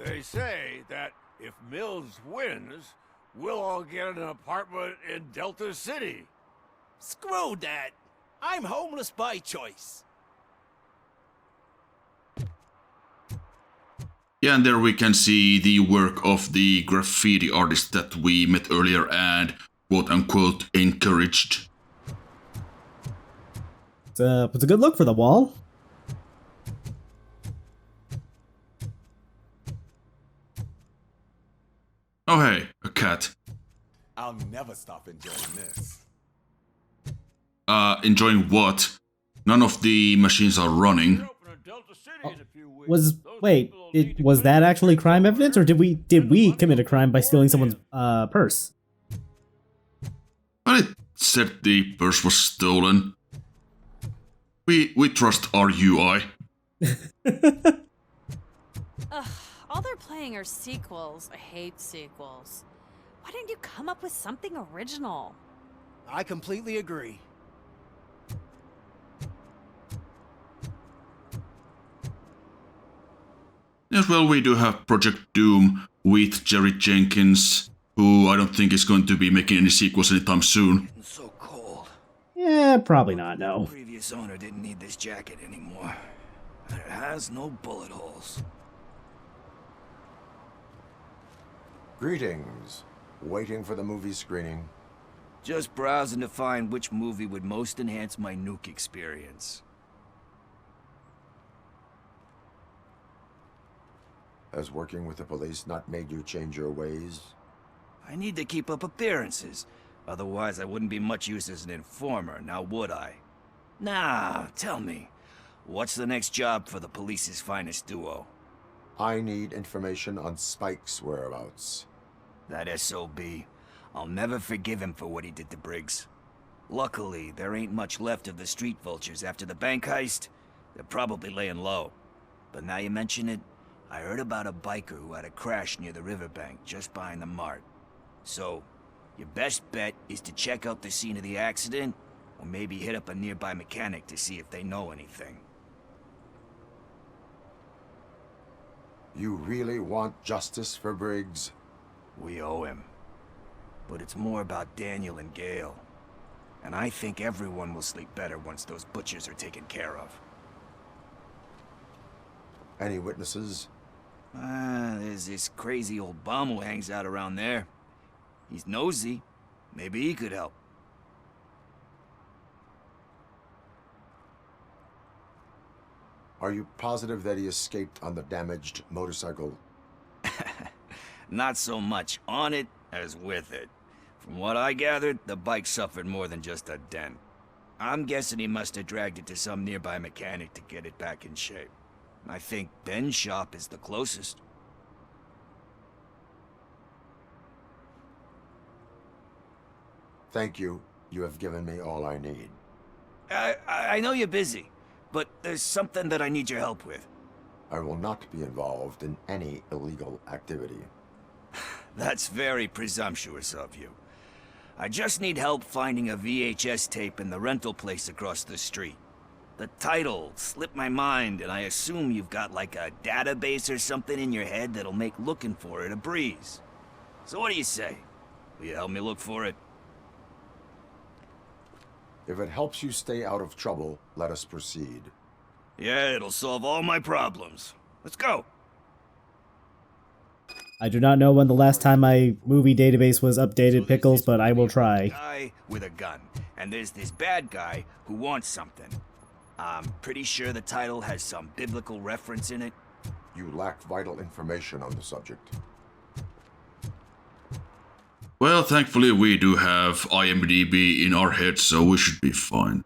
They say that if Mills wins, we'll all get an apartment in Delta City. Screw that! I'm homeless by choice. Yeah, and there we can see the work of the graffiti artist that we met earlier and quote-unquote encouraged. It's a good look for the wall. Oh hey, a cat. I'll never stop enjoying this. Enjoying what? None of the machines are running. Was that actually crime evidence, or did we commit a crime by stealing someone's purse? But it said the purse was stolen. We trust our UI. Ugh, all they're playing are sequels. I hate sequels. Why didn't you come up with something original? I completely agree. Yes, well, we do have Project Doom with Jerry Jenkins, who I don't think is going to be making any sequels anytime soon. Getting so cold. Yeah, probably not, no. The previous owner didn't need this jacket anymore. And it has no bullet holes. Greetings. Waiting for the movie screening. Just browsing to find which movie would most enhance my nuke experience. Has working with the police not made you change your ways? I need to keep up appearances. Otherwise, I wouldn't be much use as an informer, now would I? Nah, tell me. What's the next job for the police's finest duo? I need information on Spike's whereabouts. That SOB. I'll never forgive him for what he did to Briggs. Luckily, there ain't much left of the street vultures after the bank heist. They're probably laying low. But now you mention it, I heard about a biker who had a crash near the riverbank just behind the mart. So, your best bet is to check out the scene of the accident, or maybe hit up a nearby mechanic to see if they know anything. You really want justice for Briggs? We owe him. But it's more about Daniel and Gale. And I think everyone will sleep better once those butchers are taken care of. Any witnesses? There's this crazy old bum who hangs out around there. He's nosy. Maybe he could help. Are you positive that he escaped on the damaged motorcycle? Not so much on it as with it. From what I gathered, the bike suffered more than just a dent. I'm guessing he must have dragged it to some nearby mechanic to get it back in shape. I think Ben's shop is the closest. Thank you. You have given me all I need. I know you're busy, but there's something that I need your help with. I will not be involved in any illegal activity. That's very presumptuous of you. I just need help finding a VHS tape in the rental place across the street. The title slipped my mind, and I assume you've got like a database or something in your head that'll make looking for it a breeze. So what do you say? Will you help me look for it? If it helps you stay out of trouble, let us proceed. Yeah, it'll solve all my problems. Let's go. I do not know when the last time my movie database was updated, Pickles, but I will try. Guy with a gun, and there's this bad guy who wants something. I'm pretty sure the title has some biblical reference in it. You lack vital information on the subject. Well, thankfully we do have IMDb in our heads, so we should be fine.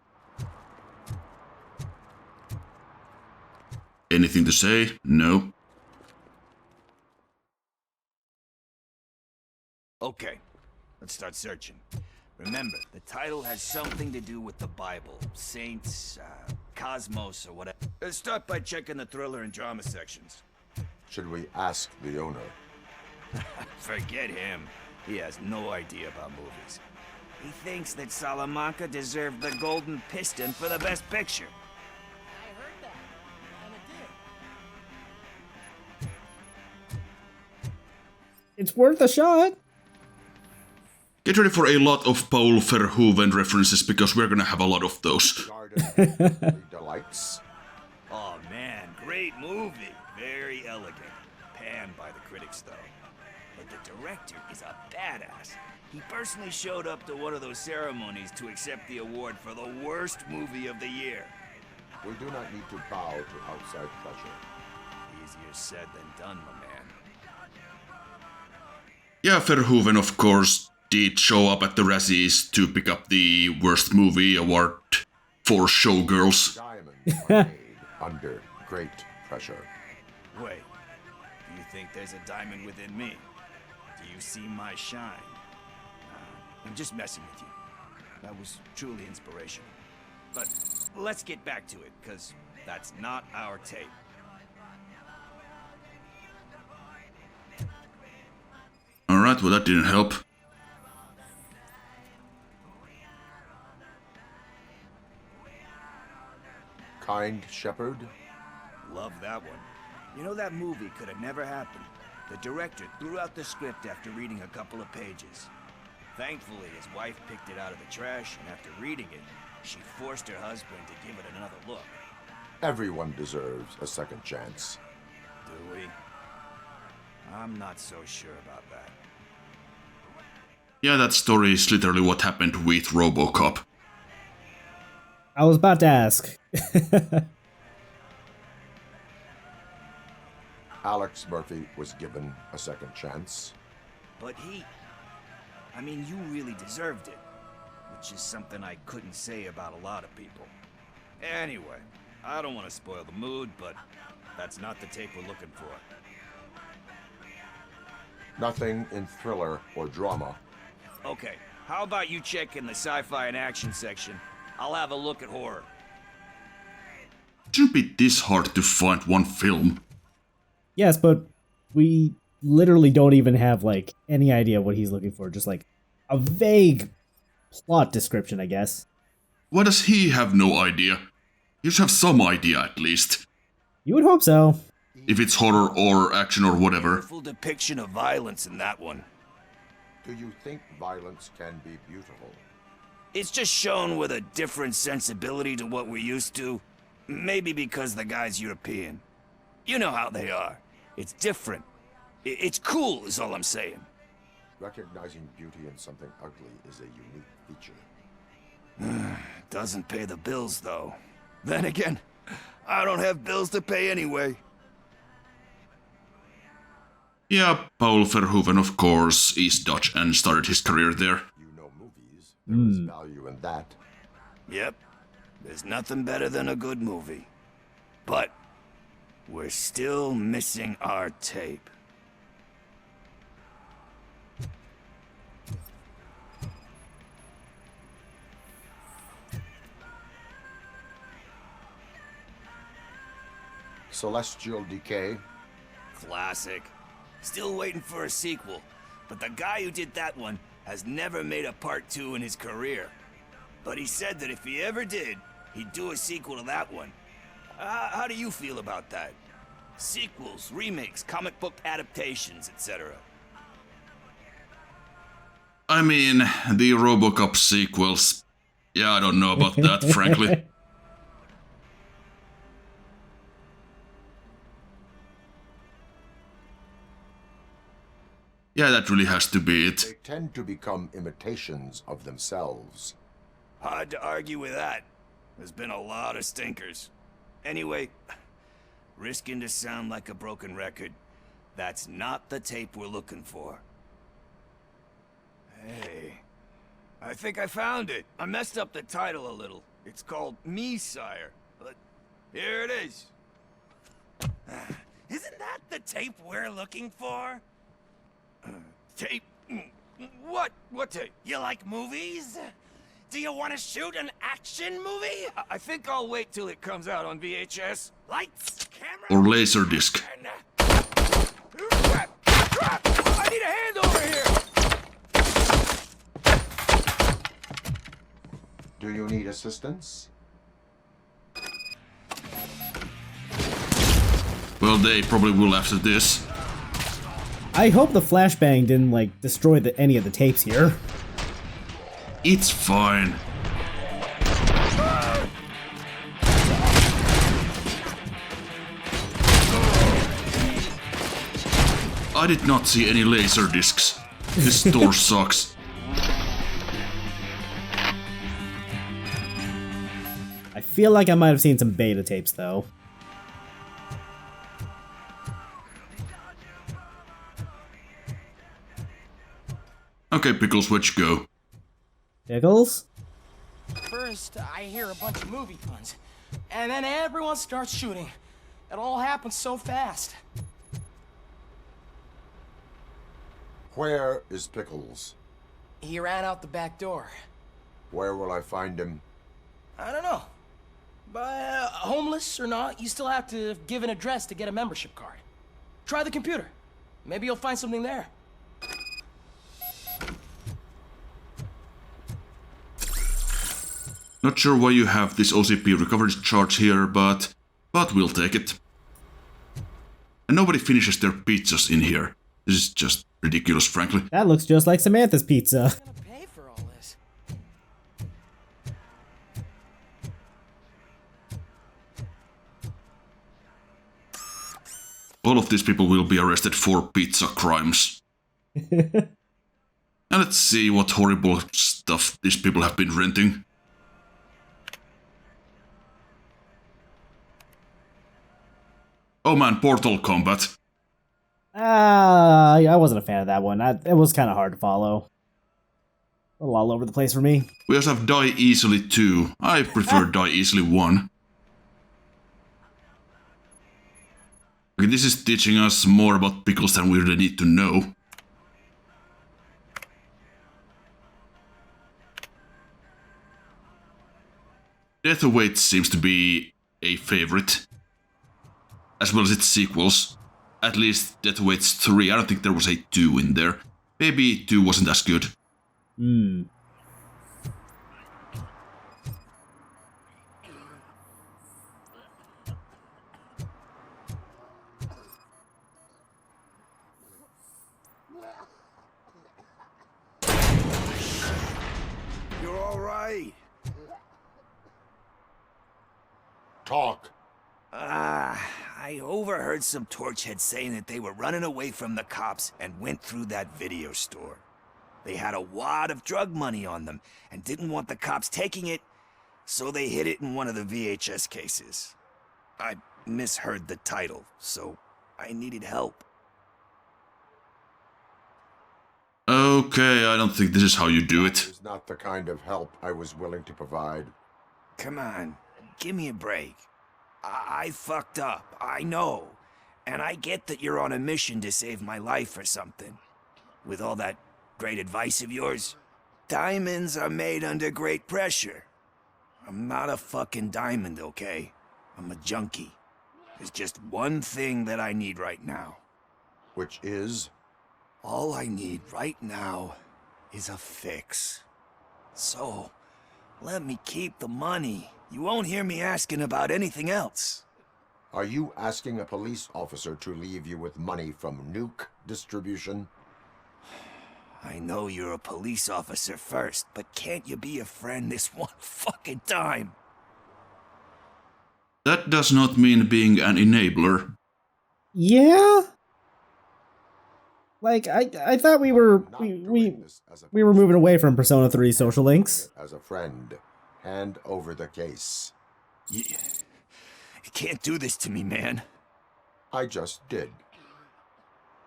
Anything to say? No. Okay, let's start searching. Remember, the title has something to do with the Bible, saints, cosmos, or whatever. Let's start by checking the thriller and drama sections. Should we ask the owner? Forget him. He has no idea about movies. He thinks that Salamanca deserved the Golden Piston for the Best Picture. I heard that, and it did. it's worth a shot. Get ready for a lot of Paul Verhoeven references because we're gonna have a lot of those. Garden of Delights. Oh man, great movie. Very elegant. Panned by the critics though. But the director is a badass. He personally showed up to one of those ceremonies to accept the award for the worst movie of the year. We do not need to bow to outside pressure. Easier said than done, my man. Yeah, Verhoeven, of course, did show up at the Razzies to pick up the Worst Movie Award for Showgirls. Diamonds are made under great pressure. Wait, do you think there's a diamond within me? Do you see my shine? I'm just messing with you. That was truly inspirational. But let's get back to it, because that's not our tape. Alright, well that didn't help. Kind Shepherd. Love that one. You know, that movie could have never happened. The director threw out the script after reading a couple of pages. Thankfully, his wife picked it out of the trash, and after reading it, she forced her husband to give it another look. Everyone deserves a second chance. Do we? I'm not so sure about that. Yeah, that story is literally what happened with RoboCop. I was about to ask. Alex Murphy was given a second chance. But I mean, you really deserved it. Which is something I couldn't say about a lot of people. Anyway, I don't want to spoil the mood, but that's not the tape we're looking for. Nothing in thriller or drama. Okay, how about you check in the sci-fi and action section? I'll have a look at horror. It shouldn't be this hard to find one film. Yes, but we literally don't even have, like, any idea what he's looking for. Just, like, a vague plot description, I guess. Why does he have no idea? You should have some idea at least. You would hope so. If it's horror or action or whatever. Full depiction of violence in that one. Do you think violence can be beautiful? It's just shown with a different sensibility to what we're used to. Maybe because the guy's European. You know how they are. It's different. It's cool, is all I'm saying. Recognizing beauty in something ugly is a unique feature. Doesn't pay the bills, though. Then again, I don't have bills to pay anyway. Yeah, Paul Verhoeven, of course, is Dutch and started his career there. You know movies. There is value in that. Yep. There's nothing better than a good movie. But we're still missing our tape. Celestial Decay. Classic. Still waiting for a sequel. But the guy who did that one has never made a part 2 in his career. But he said that if he ever did, he'd do a sequel to that one. How do you feel about that? Sequels, remakes, comic book adaptations, etc. I mean, the RoboCop sequels. Yeah, I don't know about that, frankly. Yeah, that really has to be it. They tend to become imitations of themselves. Hard to argue with that. There's been a lot of stinkers. Anyway, risking to sound like a broken record, that's not the tape we're looking for. Hey, I think I found it. I messed up the title a little. It's called Me, Sire. But here it is. Isn't that the tape we're looking for? Tape? What? What tape? You like movies? Do you want to shoot an action movie? I think I'll wait till it comes out on VHS. Lights, camera, Or LaserDisc. Crap! Crap! I need a hand over here! Do you need assistance? Well, they probably will after this. I hope the flashbang didn't, like, destroy any of the tapes here. It's fine. I did not see any LaserDiscs. This store sucks. I feel like I might have seen some beta tapes, though. Okay, Pickles, where'd you go? Pickles? First, I hear a bunch of movie puns, and then everyone starts shooting. It all happens so fast. Where is Pickles? He ran out the back door. Where will I find him? I don't know. But homeless or not, you still have to give an address to get a membership card. Try the computer. Maybe you'll find something there. Not sure why you have this OCP recovery charge here, but we'll take it. And nobody finishes their pizzas in here. This is just ridiculous, frankly. That looks just like Samantha's pizza. Who's gonna pay for all this? All of these people will be arrested for pizza crimes. And let's see what horrible stuff these people have been renting. Oh man, Portal Combat. I wasn't a fan of that one. It was kind of hard to follow. A little all over the place for me. We also have Die Easily 2. I prefer Die Easily 1. Okay, this is teaching us more about Pickles than we really need to know. Death Awaits seems to be a favorite, as well as its sequels. At least Death Awaits 3, I don't think there was a 2 in there. Maybe 2 wasn't as good. Hmm. You're all right. Talk. I overheard some torchheads saying that they were running away from the cops and went through that video store. They had a wad of drug money on them and didn't want the cops taking it, so they hid it in one of the VHS cases. I misheard the title, so I needed help. Okay, I don't think this is how you do it. Is not the kind of help I was willing to provide. Come on, give me a break. I fucked up, I know. And I get that you're on a mission to save my life or something. With all that great advice of yours, diamonds are made under great pressure. I'm not a fucking diamond, okay? I'm a junkie. There's just one thing that I need right now. Which is? All I need right now is a fix. So, let me keep the money. You won't hear me asking about anything else. Are you asking a police officer to leave you with money from nuke distribution? I know you're a police officer first, but can't you be a friend this one fucking time? That does not mean being an enabler. Yeah? Like, I thought we were we were moving away from Persona 3 social links. As a friend, hand over the case. You can't do this to me, man. I just did.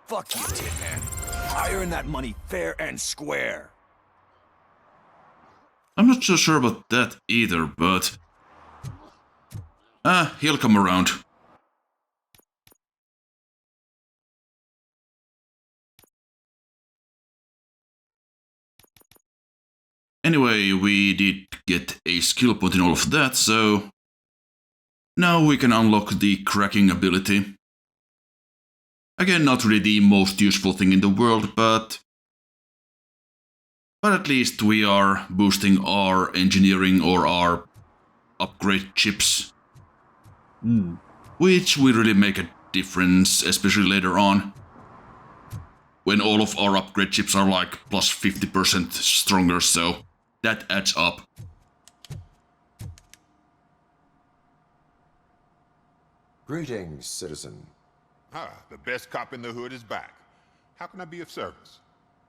Fuck you, Tin Man. I earned that money fair and square. I'm not so sure about that either, but... he'll come around. Anyway, we did get a skill point in all of that, so... now we can unlock the cracking ability. Again, not really the most useful thing in the world, but at least we are boosting our engineering or our upgrade chips. Which will really make a difference, especially later on. when all of our upgrade chips are like plus 50% stronger, so that adds up. Greetings, citizen. Ah, the best cop in the hood is back. How can I be of service?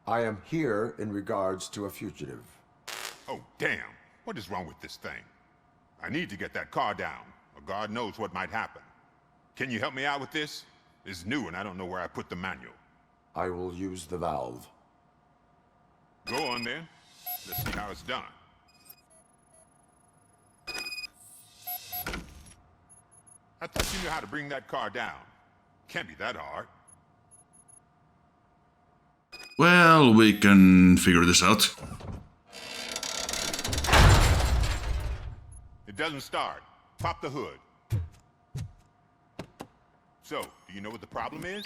I am here in regards to a fugitive. Oh, damn. What is wrong with this thing? I need to get that car down, or God knows what might happen. Can you help me out with this? It's new and I don't know where I put the manual. I will use the valve. Go on then. Let's see how it's done. I thought you knew how to bring that car down. Can't be that hard. Well, we can figure this out. It doesn't start. Pop the hood. So, do you know what the problem is?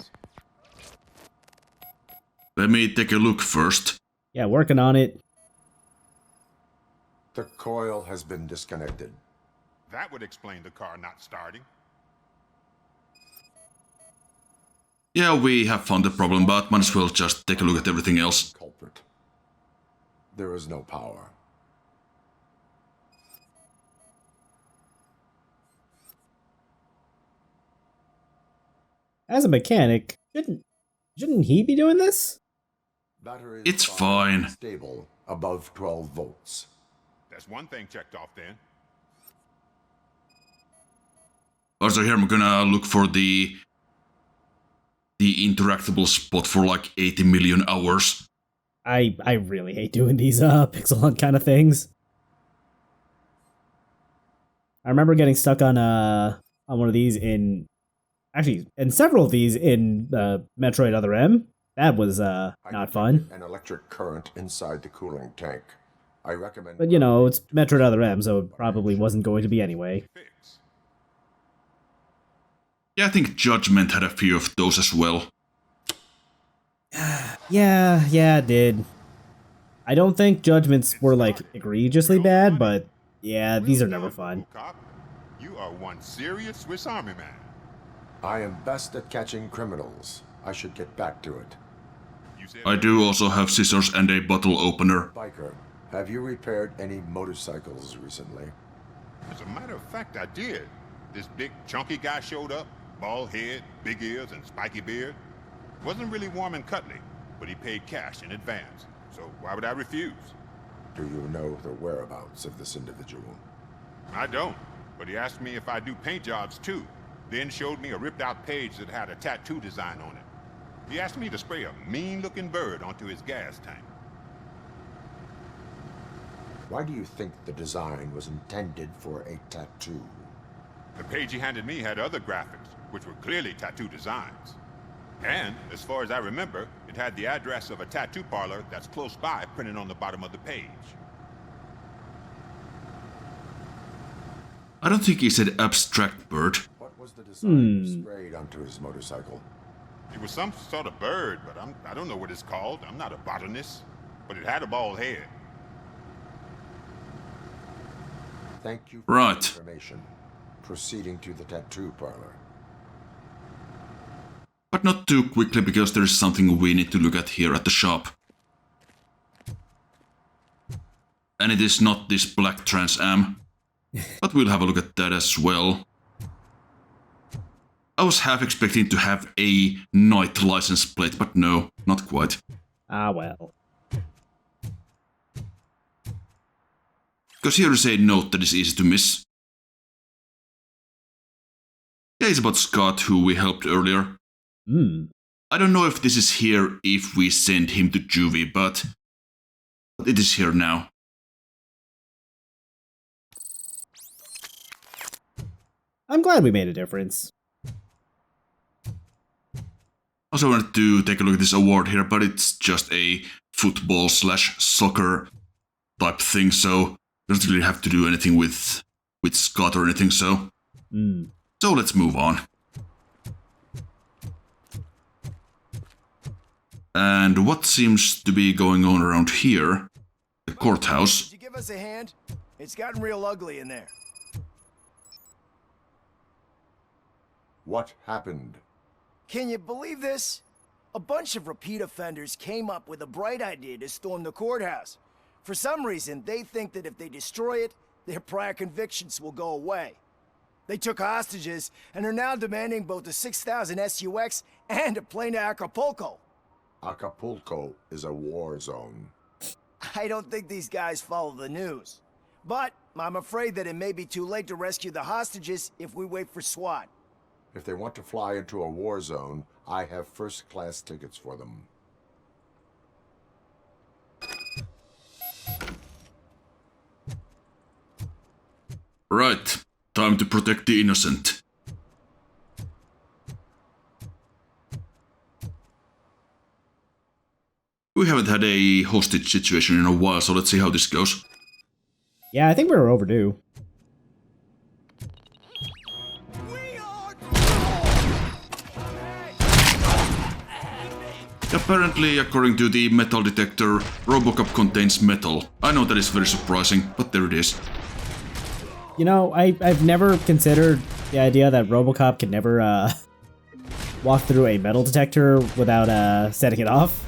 Let me take a look first. Yeah, working on it. The coil has been disconnected. That would explain the car not starting. Yeah, we have found the problem, but might as well just take a look at everything else. Culprit. There is no power. As a mechanic, shouldn't he be doing this? Battery is It's fine. Stable, above 12 volts. That's one thing checked off then. Also here I'm gonna look for the interactable spot for like 80 million hours. I really hate doing these pixel hunt kind of things. I remember getting stuck on one of these in several of these in Metroid Other M. That was not fun. An electric current inside the cooling tank. I recommend. But you know, it's Metroid Other M, so it probably wasn't going to be anyway. Fix. Yeah, I think Judgment had a few of those as well. Yeah, it did. I don't think Judgments were like egregiously bad, but yeah, these are never fun. RoboCop, you are one serious Swiss Army man. I am best at catching criminals. I should get back to it. You said I do also have scissors and a bottle opener. Biker, have you repaired any motorcycles recently? As a matter of fact, I did. This big chunky guy showed up, bald head, big ears, and spiky beard. Wasn't really warm and cuddly, but he paid cash in advance. So why would I refuse? Do you know the whereabouts of this individual? I don't, but he asked me if I do paint jobs too. Then showed me a ripped-out page that had a tattoo design on it. He asked me to spray a mean-looking bird onto his gas tank. Why do you think the design was intended for a tattoo? The page he handed me had other graphics, which were clearly tattoo designs. And, as far as I remember, it had the address of a tattoo parlor that's close by printed on the bottom of the page. I don't think he said abstract bird. What was the design sprayed onto his motorcycle? It was some sort of bird, but I don't know what it's called. I'm not a botanist. But it had a bald head. Thank you for Right. the information. Proceeding to the tattoo parlor. But not too quickly, because there is something we need to look at here at the shop. And it is not this black Trans Am. But we'll have a look at that as well. I was half expecting to have a night license plate, but no, not quite. Ah, well. Because here is a note that is easy to miss. Yeah, it's about Scott, who we helped earlier. I don't know if this is here if we send him to juvie, but it is here now. I'm glad we made a difference. Also wanted to take a look at this award here, but it's just a football/soccer type thing, so doesn't really have to do anything with Scott or anything, so. So let's move on. And what seems to be going on around here? The courthouse. Could you give us a hand? It's gotten real ugly in there. What happened? Can you believe this? A bunch of repeat offenders came up with a bright idea to storm the courthouse. For some reason, they think that if they destroy it, their prior convictions will go away. They took hostages and are now demanding both a 6,000 SUX and a plane to Acapulco. Acapulco is a war zone. I don't think these guys follow the news. But I'm afraid that it may be too late to rescue the hostages if we wait for SWAT. If they want to fly into a war zone, I have first-class tickets for them. Right, time to protect the innocent. We haven't had a hostage situation in a while, so let's see how this goes. Yeah, I think we were overdue. Apparently, according to the metal detector, RoboCop contains metal. I know that is very surprising, but there it is. You know, I've never considered the idea that RoboCop can never walk through a metal detector without setting it off.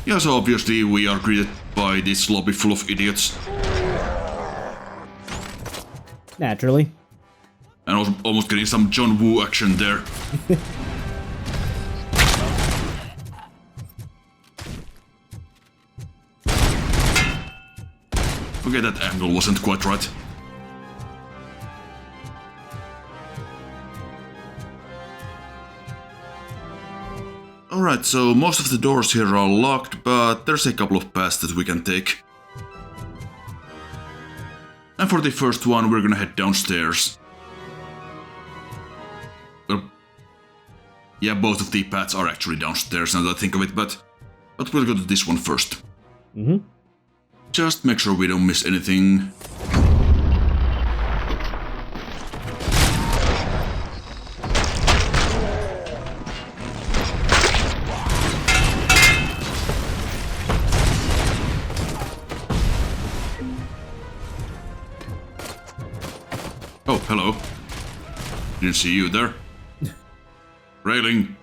Yeah, so obviously we are greeted by this lobby full of idiots. Naturally. And also almost getting some John Woo action there. Okay, that angle wasn't quite right. Alright, so most of the doors here are locked, but there's a couple of paths that we can take. And for the first one, we're gonna head downstairs. Well, yeah, both of the paths are actually downstairs now that I think of it, but we'll go to this one first. Mm-hmm. Just make sure we don't miss anything. Oh, hello. Didn't see you there. Railing.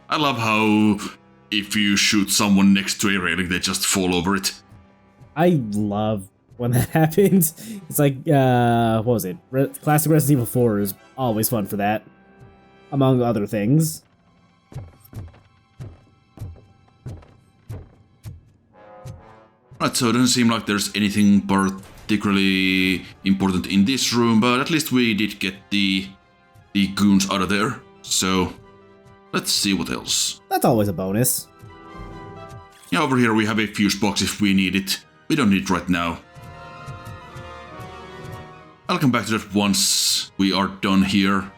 I love how if you shoot someone next to a railing, they just fall over it. I love when that happens. It's like, what was it? Classic Resident Evil 4 is always fun for that, among other things. Right, so it doesn't seem like there's anything particularly important in this room, but at least we did get the goons out of there. So let's see what else. That's always a bonus. Yeah, over here we have a fuse box if we need it. We don't need it right now. I'll come back to that once we are done here.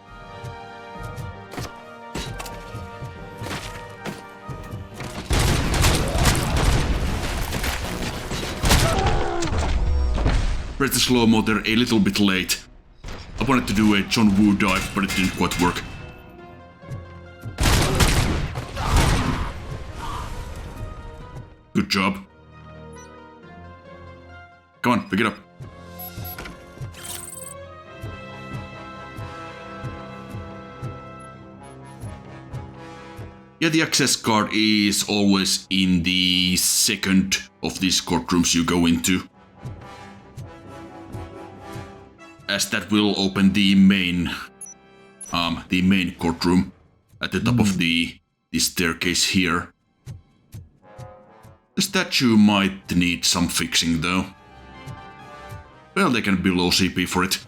Press the slow-mo there a little bit late. I wanted to do a John Woo dive, but it didn't quite work. Good job. Come on, pick it up. Yeah, the access card is always in the second of these courtrooms you go into, as that will open the main courtroom at the top of the staircase here. The statue might need some fixing though. Well, they can be low CP for it.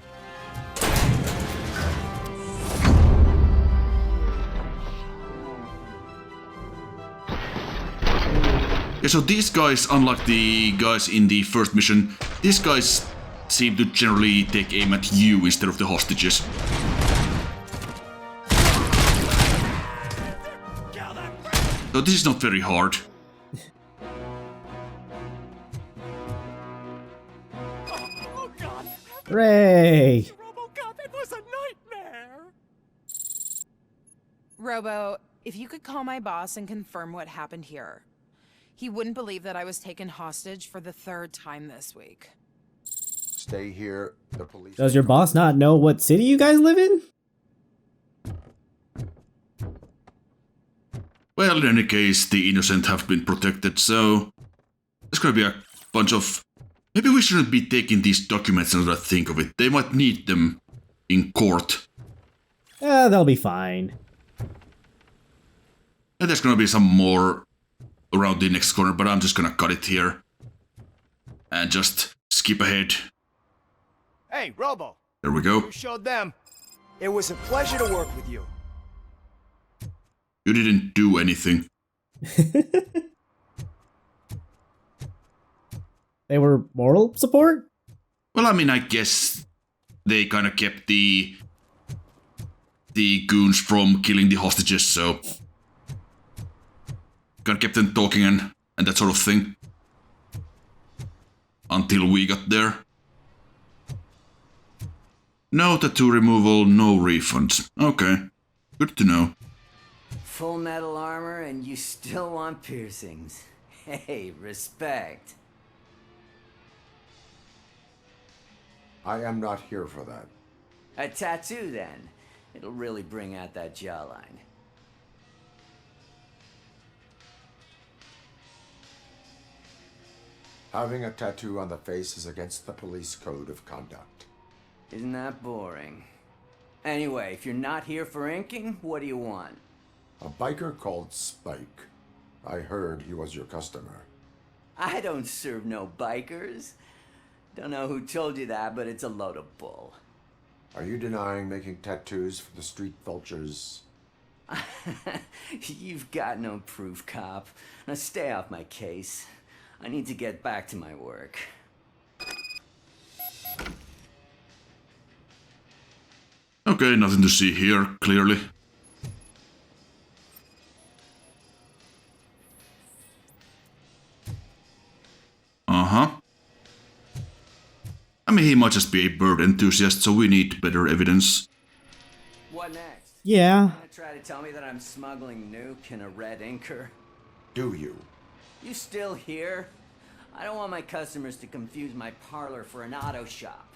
Yeah, so these guys, unlike the guys in the first mission, these guys seem to generally take aim at you instead of the hostages. So this is not very hard. Hooray! RoboCop, it was a nightmare! Robo, if you could call my boss and confirm what happened here. He wouldn't believe that I was taken hostage for the 3rd time this week. stay here. The police... Does your boss not know what city you guys live in? Well, in any case, the innocent have been protected, so there's gonna be a bunch of... Maybe we shouldn't be taking these documents now that I think of it. They might need them in court. They'll be fine. And there's gonna be some more around the next corner, but I'm just gonna cut it here. And just skip ahead. Hey, Robo. There we go. You showed them. It was a pleasure to work with you. You didn't do anything. They were moral support? Well, I mean, I guess they kind of kept the goons from killing the hostages, so kind of kept them talking and that sort of thing. Until we got there. No tattoo removal, no refunds. Okay, good to know. Full metal armor and you still want piercings. Hey, respect. I am not here for that. A tattoo then. It'll really bring out that jawline. Having a tattoo on the face is against the police code of conduct. Isn't that boring? Anyway, if you're not here for inking, what do you want? A biker called Spike. I heard he was your customer. I don't serve no bikers. Don't know who told you that, but it's a load of bull. Are you denying making tattoos for the street vultures? You've got no proof, cop. Now stay off my case. I need to get back to my work. Okay, nothing to see here, clearly. Uh-huh. I mean, he might just be a bird enthusiast, so we need better evidence. What next? Yeah. You gonna try to tell me that I'm smuggling nuke in a red inker? Do you? You still here? I don't want my customers to confuse my parlor for an auto shop.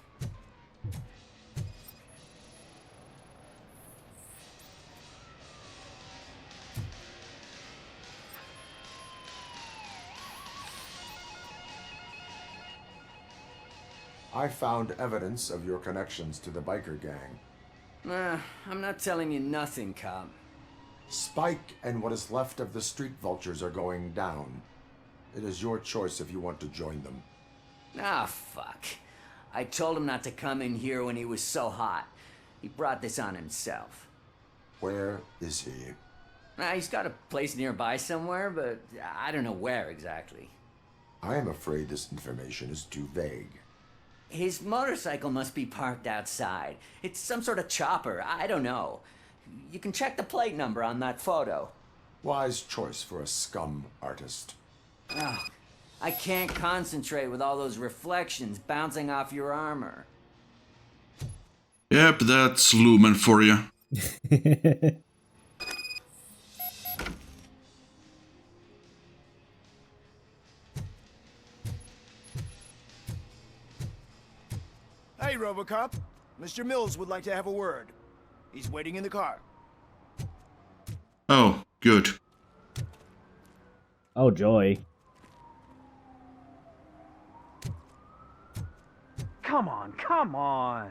I found evidence of your connections to the biker gang. I'm not telling you nothing, cop. Spike and what is left of the street vultures are going down. It is your choice if you want to join them. Ah, fuck. I told him not to come in here when he was so hot. He brought this on himself. Where is he? He's got a place nearby somewhere, but I don't know where exactly. I am afraid this information is too vague. His motorcycle must be parked outside. It's some sort of chopper. I don't know. You can check the plate number on that photo. Wise choice for a scum artist. Oh, I can't concentrate with all those reflections bouncing off your armor. Yep, that's Lumen for you. Hey, RoboCop. Mr. Mills would like to have a word. He's waiting in the car. Oh, good. Oh, joy. Come on, come on.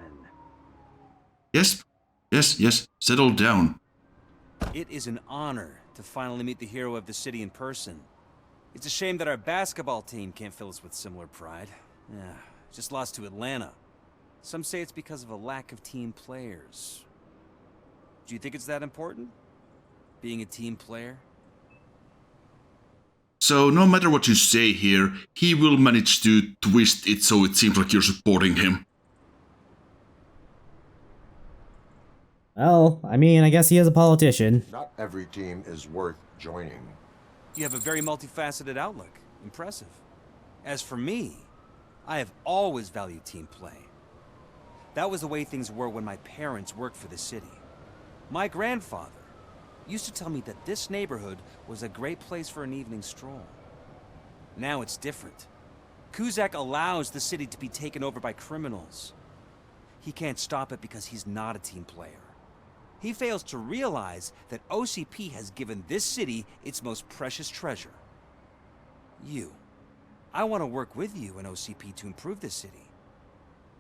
Yes, settle down. It is an honor to finally meet the hero of the city in person. It's a shame that our basketball team can't fill us with similar pride. Yeah, just lost to Atlanta. Some say it's because of a lack of team players. Do you think it's that important? Being a team player? So, no matter what you say here, he will manage to twist it so it seems like you're supporting him. Well, I mean, I guess he is a politician. Not every team is worth joining. You have a very multifaceted outlook. Impressive. As for me, I have always valued team play. That was the way things were when my parents worked for the city. My grandfather used to tell me that this neighborhood was a great place for an evening stroll. Now it's different. Kuzak allows the city to be taken over by criminals. He can't stop it because he's not a team player. He fails to realize that OCP has given this city its most precious treasure. You. I want to work with you and OCP to improve this city.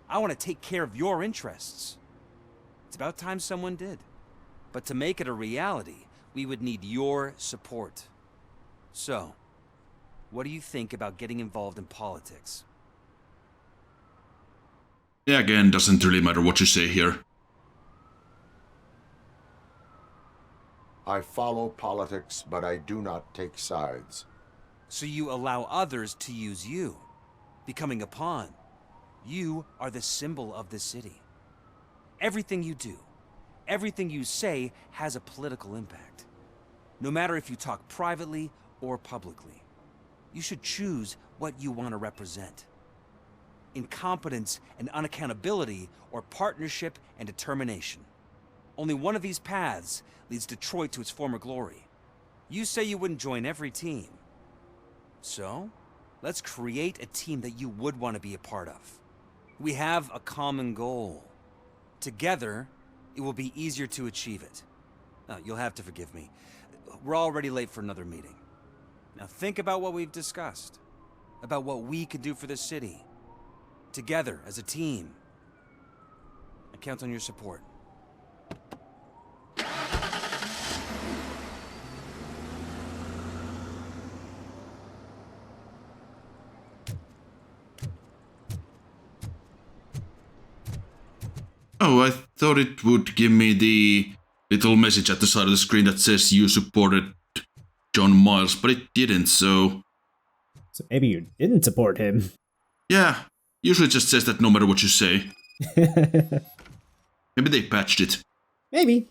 I want to take care of your interests. It's about time someone did. But to make it a reality, we would need your support. So, what do you think about getting involved in politics? Yeah, again, doesn't really matter what you say here. I follow politics, but I do not take sides. So you allow others to use you, becoming a pawn. You are the symbol of the city. Everything you do, everything you say has a political impact. No matter if you talk privately or publicly. You should choose what you want to represent. Incompetence and unaccountability, or partnership and determination. Only one of these paths leads Detroit to its former glory. You say you wouldn't join every team. So, let's create a team that you would want to be a part of. We have a common goal. Together, it will be easier to achieve it. Now, you'll have to forgive me. We're already late for another meeting. Now think about what we've discussed. About what we could do for this city. Together, as a team. I count on your support. Oh, I thought it would give me the little message at the side of the screen that says you supported John Miles, but it didn't, so... So maybe you didn't support him. Yeah, usually it just says that no matter what you say. Maybe they patched it. Maybe.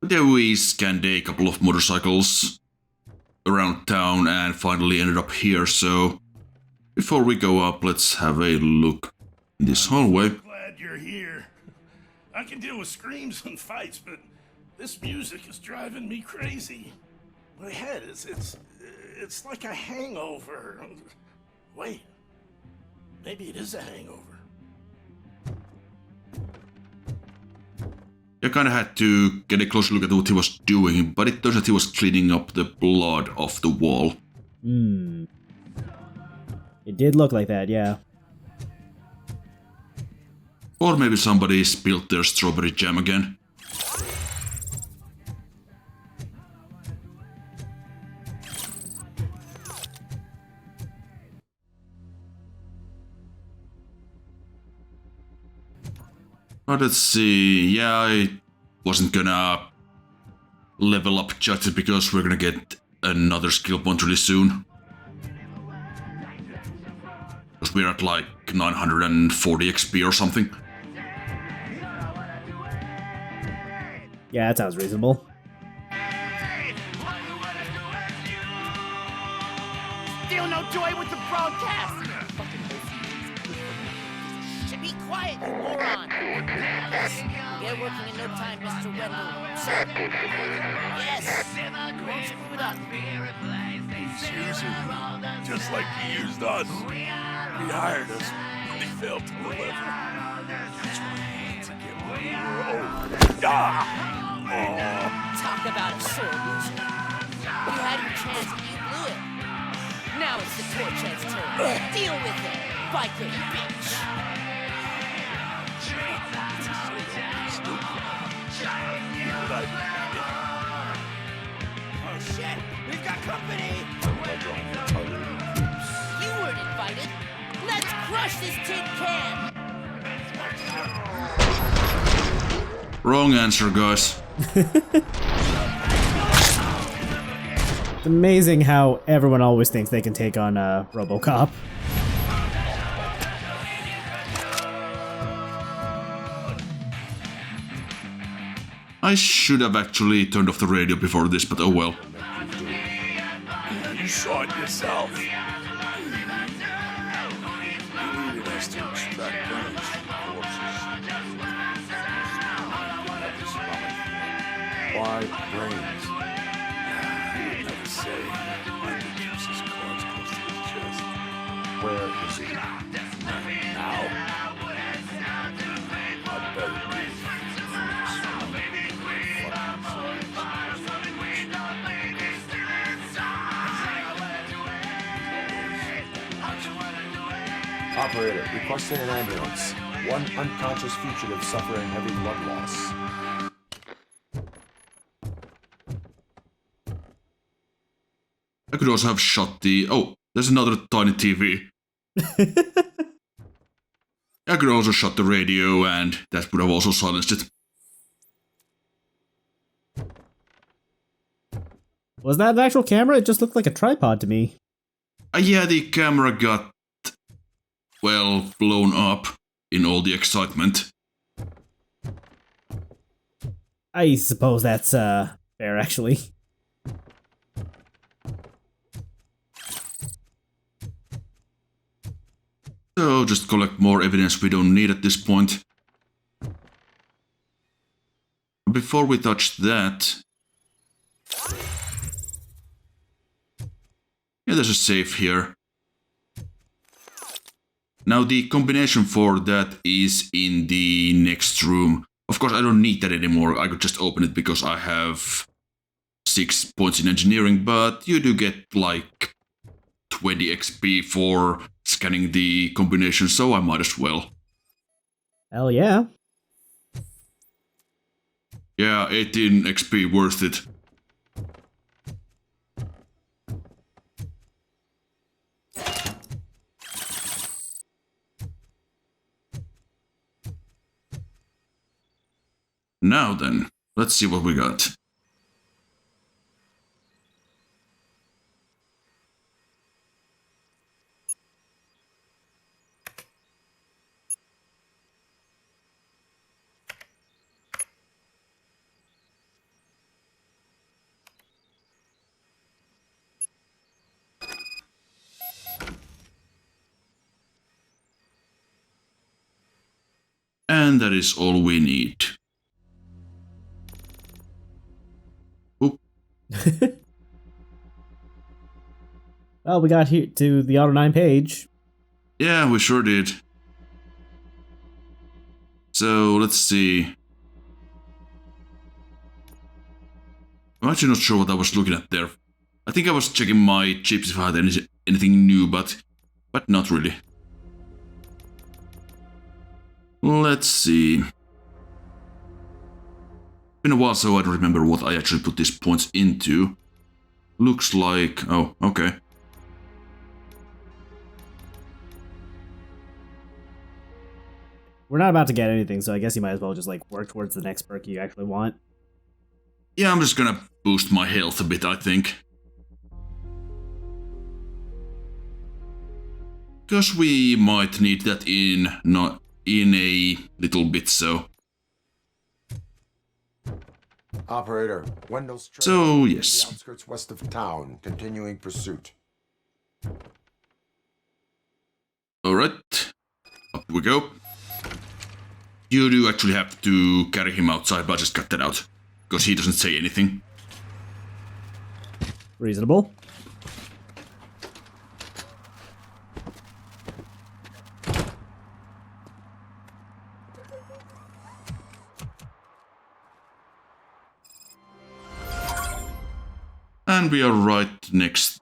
There we scanned a couple of motorcycles around town and finally ended up here, so before we go up, let's have a look in this hallway. Glad you're here. I can deal with screams and fights, but this music is driving me crazy. My head it's like a hangover. Wait, maybe it is a hangover. I kinda had to get a closer look at what he was doing, but it turns out he was cleaning up the blood off the wall. It did look like that, yeah. Or maybe somebody spilled their strawberry jam again. But let's see, yeah, I wasn't gonna level up just because we're gonna get another skill point really soon. Because we're at like 940 XP or something. Yeah, that sounds reasonable. Still no joy with the broadcast! Be quiet, you moron! Yes, get working in no time, Mr. Wendell. Sir. Yes! Won't screw it up. He's using me, just like he used us. He hired us, and he failed to deliver. That's why he had to get when we were old. Talk about a sore loser. You had your chance and you blew it. Now it's the Torchhead's turn. Deal with it, biker bitch. Oh shit! We've got company! You weren't invited. Let's crush this tin can! Wrong answer, guys. It's amazing how everyone always thinks they can take on RoboCop. I should have actually turned off the radio before this, but oh well. You saw it yourself. You needed us to extract brains from corpses. my brains. You never say. Michael keeps his cards close to his chest. Where is he? Now? I better be. Operator, requesting an ambulance. One unconscious fugitive suffering heavy blood loss. I could also have shot the... Oh, there's another tiny TV. I could also shut the radio, and that would have also silenced it. Was that an actual camera? It just looked like a tripod to me. Yeah, the camera got, well, blown up in all the excitement. I suppose that's fair, actually. So just collect more evidence we don't need at this point. Before we touch that... Yeah, there's a safe here. Now the combination for that is in the next room. Of course I don't need that anymore, I could just open it because I have 6 points in engineering, but you do get like 20 XP for scanning the combination, so I might as well. Hell yeah. Yeah, 18 XP worth it. Now then, let's see what we got. And that is all we need. Oop. Well, we got here to the Auto 9 page. Yeah, we sure did. So, let's see. I'm actually not sure what I was looking at there. I think I was checking my chips if I had anything new, but not really. Let's see. Been a while, so I don't remember what I actually put these points into. Looks like... oh, okay. We're not about to get anything, so I guess you might as well just like work towards the next perk you actually want. Yeah, I'm just gonna boost my health a bit, I think. Because we might need that in a little bit, so... Operator, Wendell's train So, to yes. the outskirts west of town, continuing pursuit. Alright, up we go. You do actually have to carry him outside, but I just cut that out. Because he doesn't say anything. Reasonable. And we are right next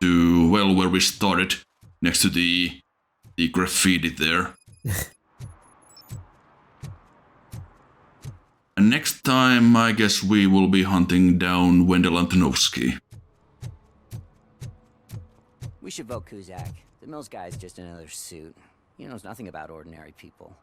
to, well, where we started. Next to the graffiti there. And next time, I guess we will be hunting down Wendell Antonovsky. We should vote Kuzak. The Mills guy's just another suit. He knows nothing about ordinary people.